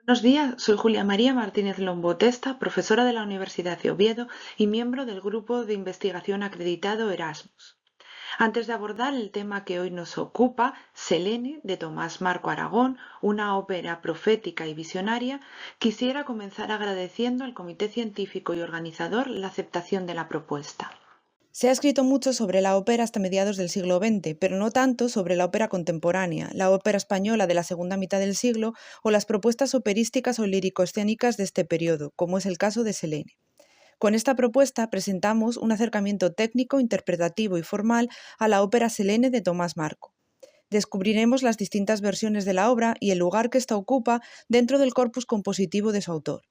Buenos días, soy Julia María Martínez Lombotesta, profesora de la Universidad de Oviedo y miembro del grupo de investigación acreditado Erasmus. Antes de abordar el tema que hoy nos ocupa, Selene, de Tomás Marco Aragón, una ópera profética y visionaria, quisiera comenzar agradeciendo al Comité Científico y Organizador la aceptación de la propuesta. Se ha escrito mucho sobre la ópera hasta mediados del siglo XX, pero no tanto sobre la ópera contemporánea, la ópera española de la segunda mitad del siglo o las propuestas operísticas o lírico-escénicas de este periodo, como es el caso de Selene. Con esta propuesta presentamos un acercamiento técnico, interpretativo y formal a la ópera Selene de Tomás Marco. Descubriremos las distintas versiones de la obra y el lugar que ésta ocupa dentro del corpus compositivo de su autor.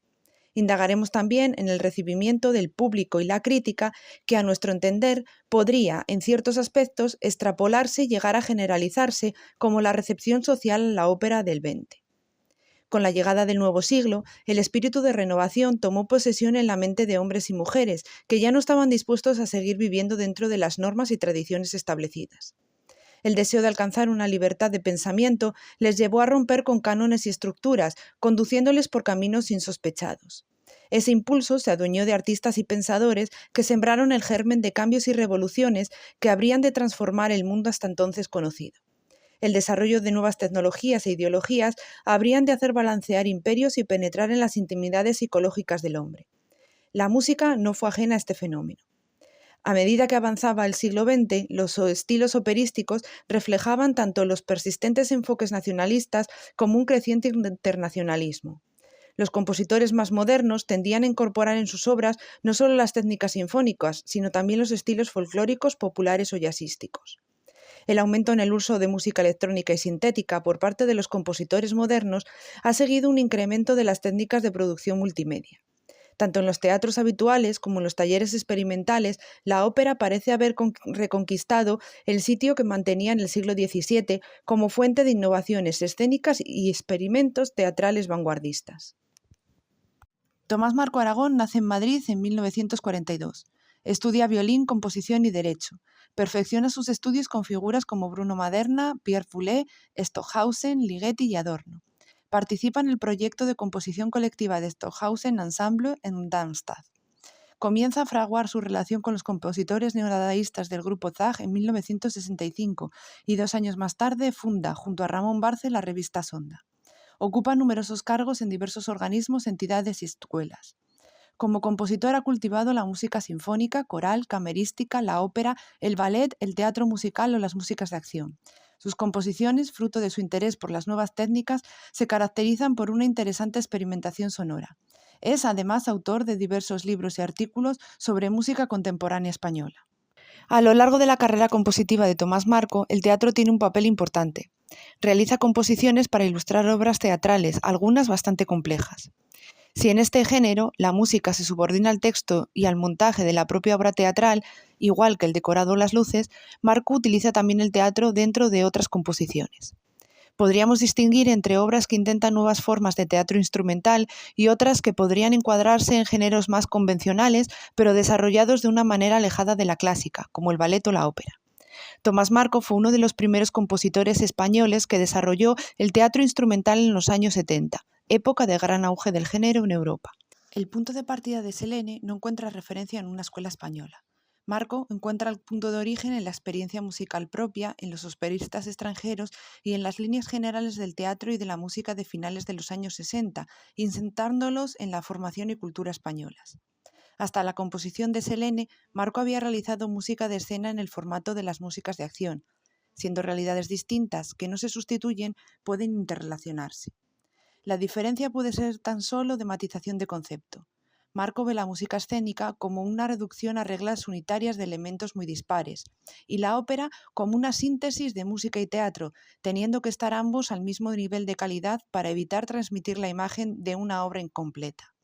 Indagaremos también en el recibimiento del público y la crítica que, a nuestro entender, podría, en ciertos aspectos, extrapolarse y llegar a generalizarse como la recepción social a la ópera del XX. Con la llegada del nuevo siglo, el espíritu de renovación tomó posesión en la mente de hombres y mujeres que ya no estaban dispuestos a seguir viviendo dentro de las normas y tradiciones establecidas. El deseo de alcanzar una libertad de pensamiento les llevó a romper con cánones y estructuras, conduciéndoles por caminos insospechados. Ese impulso se adueñó de artistas y pensadores que sembraron el germen de cambios y revoluciones que habrían de transformar el mundo hasta entonces conocido. El desarrollo de nuevas tecnologías e ideologías habrían de hacer balancear imperios y penetrar en las intimidades psicológicas del hombre. La música no fue ajena a este fenómeno. A medida que avanzaba el siglo XX, los estilos operísticos reflejaban tanto los persistentes enfoques nacionalistas como un creciente internacionalismo. Los compositores más modernos tendían a incorporar en sus obras no solo las técnicas sinfónicas, sino también los estilos folclóricos, populares o jazzísticos. El aumento en el uso de música electrónica y sintética por parte de los compositores modernos ha seguido un incremento de las técnicas de producción multimedia. Tanto en los teatros habituales como en los talleres experimentales, la ópera parece haber reconquistado el sitio que mantenía en el siglo XVII como fuente de innovaciones escénicas y experimentos teatrales vanguardistas. Tomás Marco Aragón nace en Madrid en 1942. Estudia violín, composición y derecho. Perfecciona sus estudios con figuras como Bruno Maderna, Pierre Boulez, Stockhausen, Ligeti y Adorno. Participa en el proyecto de composición colectiva de Stockhausen Ensemble en Darmstadt. Comienza a fraguar su relación con los compositores neodadaístas del grupo Zag en 1965 y 2 años más tarde funda, junto a Ramón Barce, la revista Sonda. Ocupa numerosos cargos en diversos organismos, entidades y escuelas. Como compositor ha cultivado la música sinfónica, coral, camerística, la ópera, el ballet, el teatro musical o las músicas de acción. Sus composiciones, fruto de su interés por las nuevas técnicas, se caracterizan por una interesante experimentación sonora. Es además autor de diversos libros y artículos sobre música contemporánea española. A lo largo de la carrera compositiva de Tomás Marco, el teatro tiene un papel importante. Realiza composiciones para ilustrar obras teatrales, algunas bastante complejas. Si en este género la música se subordina al texto y al montaje de la propia obra teatral, igual que el decorado o las luces, Marco utiliza también el teatro dentro de otras composiciones. Podríamos distinguir entre obras que intentan nuevas formas de teatro instrumental y otras que podrían encuadrarse en géneros más convencionales, pero desarrollados de una manera alejada de la clásica, como el ballet o la ópera. Tomás Marco fue uno de los primeros compositores españoles que desarrolló el teatro instrumental en los años 70, época de gran auge del género en Europa. El punto de partida de Selene no encuentra referencia en una escuela española. Marco encuentra el punto de origen en la experiencia musical propia, en los operistas extranjeros y en las líneas generales del teatro y de la música de finales de los años 60, insertándolos en la formación y cultura españolas. Hasta la composición de Selene, Marco había realizado música de escena en el formato de las músicas de acción. Siendo realidades distintas que no se sustituyen, pueden interrelacionarse. La diferencia puede ser tan solo de matización de concepto. Marco ve la música escénica como una reducción a reglas unitarias de elementos muy dispares, y la ópera como una síntesis de música y teatro, teniendo que estar ambos al mismo nivel de calidad para evitar transmitir la imagen de una obra incompleta.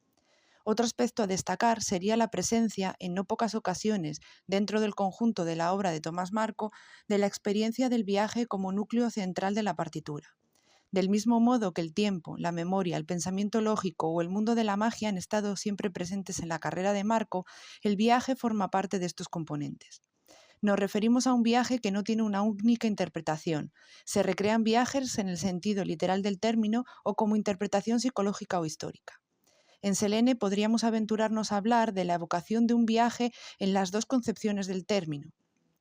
Otro aspecto a destacar sería la presencia, en no pocas ocasiones, dentro del conjunto de la obra de Tomás Marco, de la experiencia del viaje como núcleo central de la partitura. Del mismo modo que el tiempo, la memoria, el pensamiento lógico o el mundo de la magia han estado siempre presentes en la carrera de Marco, el viaje forma parte de estos componentes. nos referimos a un viaje que no tiene una única interpretación. Se recrean viajes en el sentido literal del término o como interpretación psicológica o histórica. En Selene podríamos aventurarnos a hablar de la evocación de un viaje en las dos concepciones del término.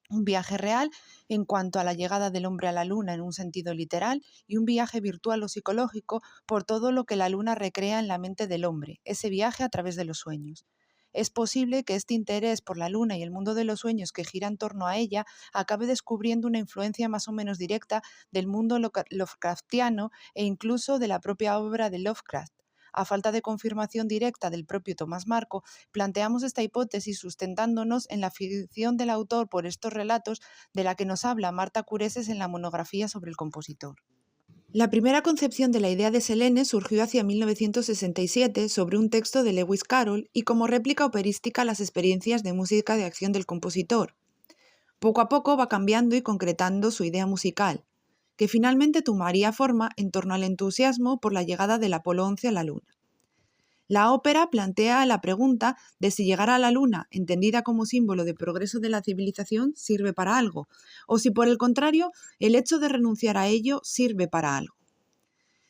Un viaje real en cuanto a la llegada del hombre a la luna en un sentido literal y un viaje virtual o psicológico por todo lo que la luna recrea en la mente del hombre, ese viaje a través de los sueños. Es posible que este interés por la luna y el mundo de los sueños que gira en torno a ella acabe descubriendo una influencia más o menos directa del mundo Lovecraftiano e incluso de la propia obra de Lovecraft. A falta de confirmación directa del propio Tomás Marco, planteamos esta hipótesis sustentándonos en la ficción del autor por estos relatos de la que nos habla Marta Cureses en la monografía sobre el compositor. La primera concepción de la idea de Selene surgió hacia 1967 sobre un texto de Lewis Carroll y como réplica operística a las experiencias de música de acción del compositor. Poco a poco va cambiando y concretando su idea musical, que finalmente tomaría forma en torno al entusiasmo por la llegada del Apolo 11 a la Luna. La ópera plantea la pregunta de si llegar a la Luna, entendida como símbolo de progreso de la civilización, sirve para algo, o si por el contrario, el hecho de renunciar a ello sirve para algo.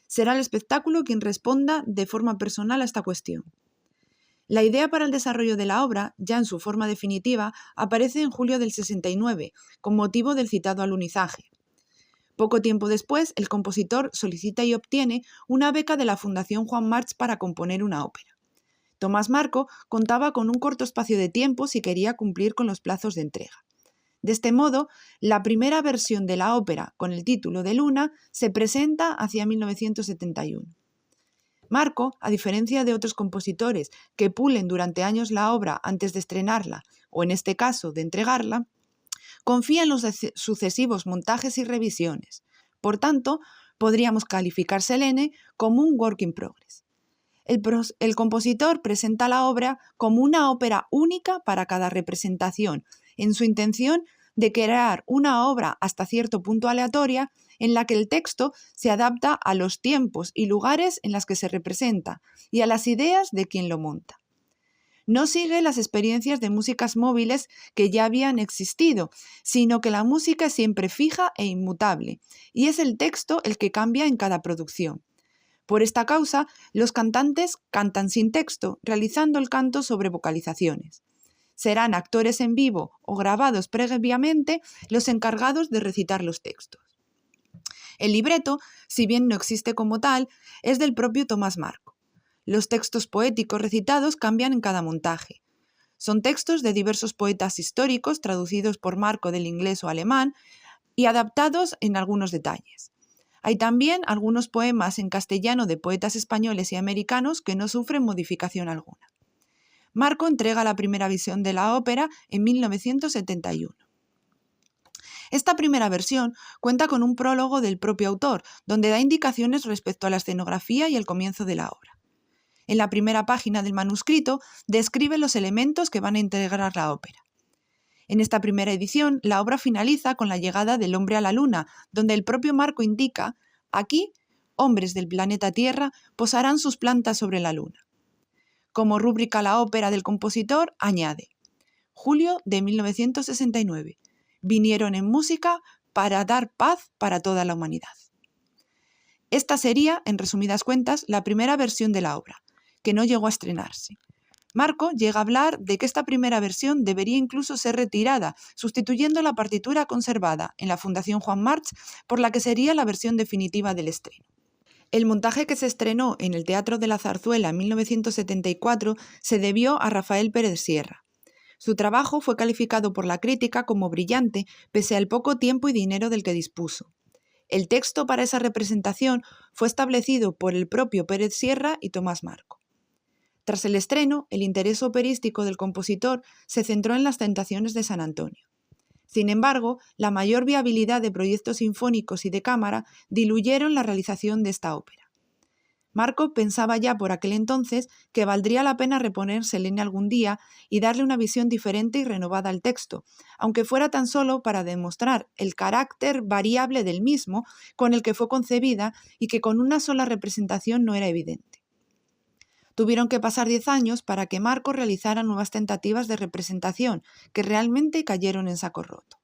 Será el espectáculo quien responda de forma personal a esta cuestión. La idea para el desarrollo de la obra, ya en su forma definitiva, aparece en julio del 69, con motivo del citado alunizaje. Poco tiempo después, el compositor solicita y obtiene una beca de la Fundación Juan March para componer una ópera. Tomás Marco contaba con un corto espacio de tiempo si quería cumplir con los plazos de entrega. De este modo, la primera versión de la ópera, con el título de Luna, se presenta hacia 1971. Marco, a diferencia de otros compositores que pulen durante años la obra antes de estrenarla, o en este caso de entregarla, confía en los sucesivos montajes y revisiones. Por tanto, podríamos calificar Selene como un work in progress. El compositor presenta la obra como una ópera única para cada representación, en su intención de crear una obra hasta cierto punto aleatoria en la que el texto se adapta a los tiempos y lugares en los que se representa y a las ideas de quien lo monta. No sigue las experiencias de músicas móviles que ya habían existido, sino que la música es siempre fija e inmutable, y es el texto el que cambia en cada producción. Por esta causa, los cantantes cantan sin texto, realizando el canto sobre vocalizaciones. Serán actores en vivo o grabados previamente los encargados de recitar los textos. El libreto, si bien no existe como tal, es del propio Tomás Marco. Los textos poéticos recitados cambian en cada montaje. Son textos de diversos poetas históricos traducidos por Marco del inglés o alemán y adaptados en algunos detalles. Hay también algunos poemas en castellano de poetas españoles y americanos que no sufren modificación alguna. Marco entrega la primera visión de la ópera en 1971. Esta primera versión cuenta con un prólogo del propio autor, donde da indicaciones respecto a la escenografía y el comienzo de la obra. En la primera página del manuscrito describe los elementos que van a integrar la ópera. En esta primera edición, la obra finaliza con la llegada del hombre a la Luna, donde el propio Marco indica: aquí, hombres del planeta Tierra posarán sus plantas sobre la Luna. Como rúbrica a la ópera del compositor, añade: julio de 1969. Vinieron en música para dar paz para toda la humanidad. Esta sería, en resumidas cuentas, la primera versión de la obra, que no llegó a estrenarse. Marco llega a hablar de que esta primera versión debería incluso ser retirada, sustituyendo la partitura conservada en la Fundación Juan March por la que sería la versión definitiva del estreno. El montaje que se estrenó en el Teatro de la Zarzuela en 1974 se debió a Rafael Pérez Sierra. Su trabajo fue calificado por la crítica como brillante, pese al poco tiempo y dinero del que dispuso. El texto para esa representación fue establecido por el propio Pérez Sierra y Tomás Marco. Tras el estreno, el interés operístico del compositor se centró en las Tentaciones de San Antonio. Sin embargo, la mayor viabilidad de proyectos sinfónicos y de cámara diluyeron la realización de esta ópera. Marco pensaba ya por aquel entonces que valdría la pena reponer Selene algún día y darle una visión diferente y renovada al texto, aunque fuera tan solo para demostrar el carácter variable del mismo con el que fue concebida y que con una sola representación no era evidente. Tuvieron que pasar 10 años para que Marco realizara nuevas tentativas de representación, que realmente cayeron en saco roto.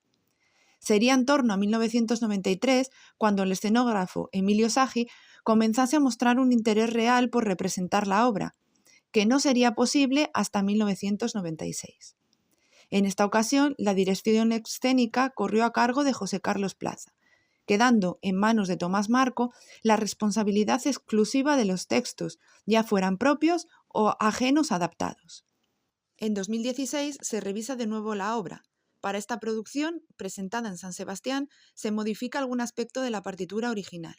Sería en torno a 1993 cuando el escenógrafo Emilio Sagi comenzase a mostrar un interés real por representar la obra, que no sería posible hasta 1996. En esta ocasión, la dirección escénica corrió a cargo de José Carlos Plaza, quedando en manos de Tomás Marco la responsabilidad exclusiva de los textos, ya fueran propios o ajenos adaptados. En 2016 se revisa de nuevo la obra. Para esta producción, presentada en San Sebastián, se modifica algún aspecto de la partitura original.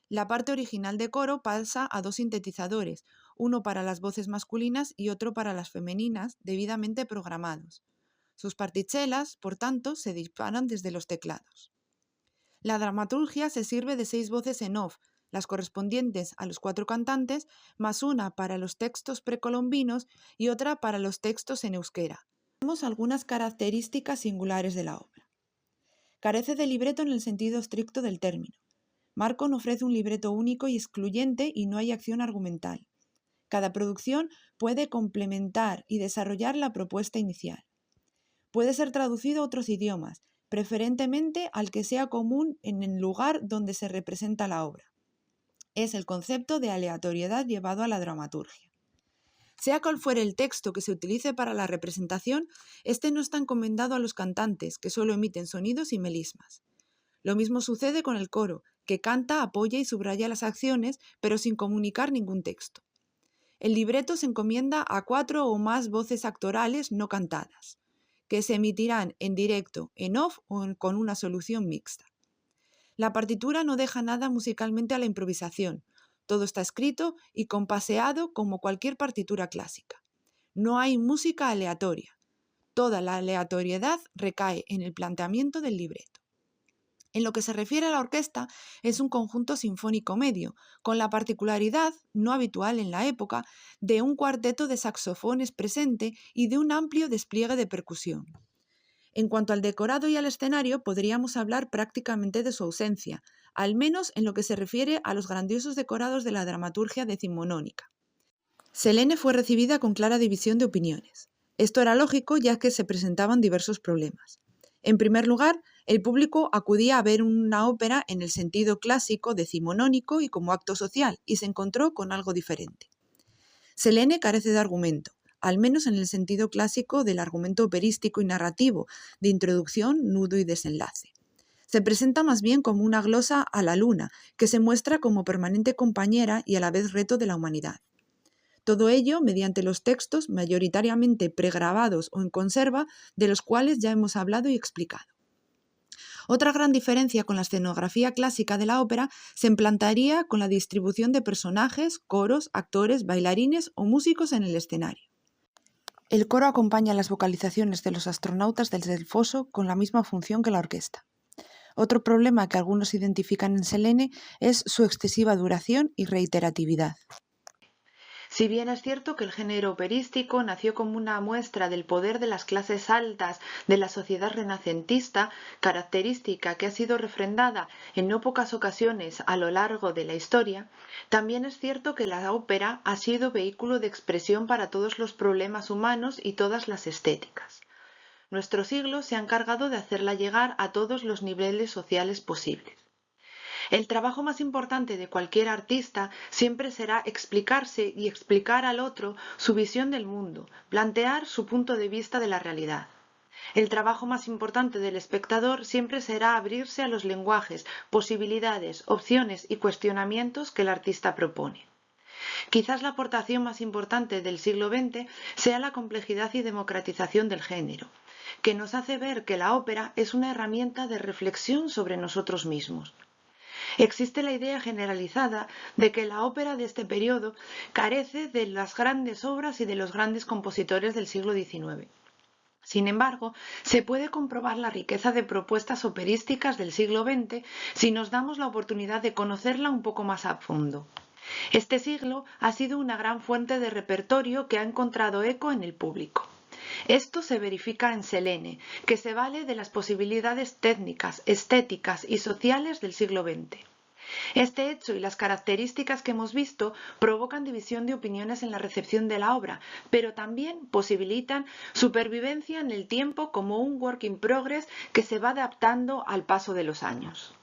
La parte original de coro pasa a 2 sintetizadores, uno para las voces masculinas y otro para las femeninas, debidamente programados. Sus partichelas, por tanto, se disparan desde los teclados. La dramaturgia se sirve de 6 voces en off, las correspondientes a los 4 cantantes, más una para los textos precolombinos y otra para los textos en euskera. Tenemos algunas características singulares de la obra. Carece de libreto en el sentido estricto del término. Marco no ofrece un libreto único y excluyente y no hay acción argumental. Cada producción puede complementar y desarrollar la propuesta inicial. Puede ser traducido a otros idiomas, preferentemente al que sea común en el lugar donde se representa la obra. Es el concepto de aleatoriedad llevado a la dramaturgia. Sea cual fuere el texto que se utilice para la representación, este no está encomendado a los cantantes, que solo emiten sonidos y melismas. Lo mismo sucede con el coro, que canta, apoya y subraya las acciones, pero sin comunicar ningún texto. El libreto se encomienda a 4 o más voces actorales no cantadas, que se emitirán en directo, en off o con una solución mixta. La partitura no deja nada musicalmente a la improvisación. Todo está escrito y compaseado como cualquier partitura clásica. No hay música aleatoria. Toda la aleatoriedad recae en el planteamiento del libreto. En lo que se refiere a la orquesta, es un conjunto sinfónico medio, con la particularidad, no habitual en la época, de un cuarteto de saxofones presente y de un amplio despliegue de percusión. En cuanto al decorado y al escenario, podríamos hablar prácticamente de su ausencia, al menos en lo que se refiere a los grandiosos decorados de la dramaturgia decimonónica. Selene fue recibida con clara división de opiniones. Esto era lógico, ya que se presentaban diversos problemas. En primer lugar, el público acudía a ver una ópera en el sentido clásico, decimonónico y como acto social, y se encontró con algo diferente. Selene carece de argumento, al menos en el sentido clásico del argumento operístico y narrativo, de introducción, nudo y desenlace. Se presenta más bien como una glosa a la luna, que se muestra como permanente compañera y a la vez reto de la humanidad. Todo ello mediante los textos mayoritariamente pregrabados o en conserva, de los cuales ya hemos hablado y explicado. Otra gran diferencia con la escenografía clásica de la ópera se implantaría con la distribución de personajes, coros, actores, bailarines o músicos en el escenario. El coro acompaña las vocalizaciones de los astronautas desde el foso con la misma función que la orquesta. Otro problema que algunos identifican en Selene es su excesiva duración y reiteratividad. Si bien es cierto que el género operístico nació como una muestra del poder de las clases altas de la sociedad renacentista, característica que ha sido refrendada en no pocas ocasiones a lo largo de la historia, también es cierto que la ópera ha sido vehículo de expresión para todos los problemas humanos y todas las estéticas. Nuestro siglo se ha encargado de hacerla llegar a todos los niveles sociales posibles. El trabajo más importante de cualquier artista siempre será explicarse y explicar al otro su visión del mundo, plantear su punto de vista de la realidad. El trabajo más importante del espectador siempre será abrirse a los lenguajes, posibilidades, opciones y cuestionamientos que el artista propone. Quizás la aportación más importante del siglo XX sea la complejidad y democratización del género, que nos hace ver que la ópera es una herramienta de reflexión sobre nosotros mismos. Existe la idea generalizada de que la ópera de este periodo carece de las grandes obras y de los grandes compositores del siglo XIX. Sin embargo, se puede comprobar la riqueza de propuestas operísticas del siglo XX si nos damos la oportunidad de conocerla un poco más a fondo. Este siglo ha sido una gran fuente de repertorio que ha encontrado eco en el público. Esto se verifica en Selene, que se vale de las posibilidades técnicas, estéticas y sociales del siglo XX. Este hecho y las características que hemos visto provocan división de opiniones en la recepción de la obra, pero también posibilitan su pervivencia en el tiempo como un work in progress que se va adaptando al paso de los años.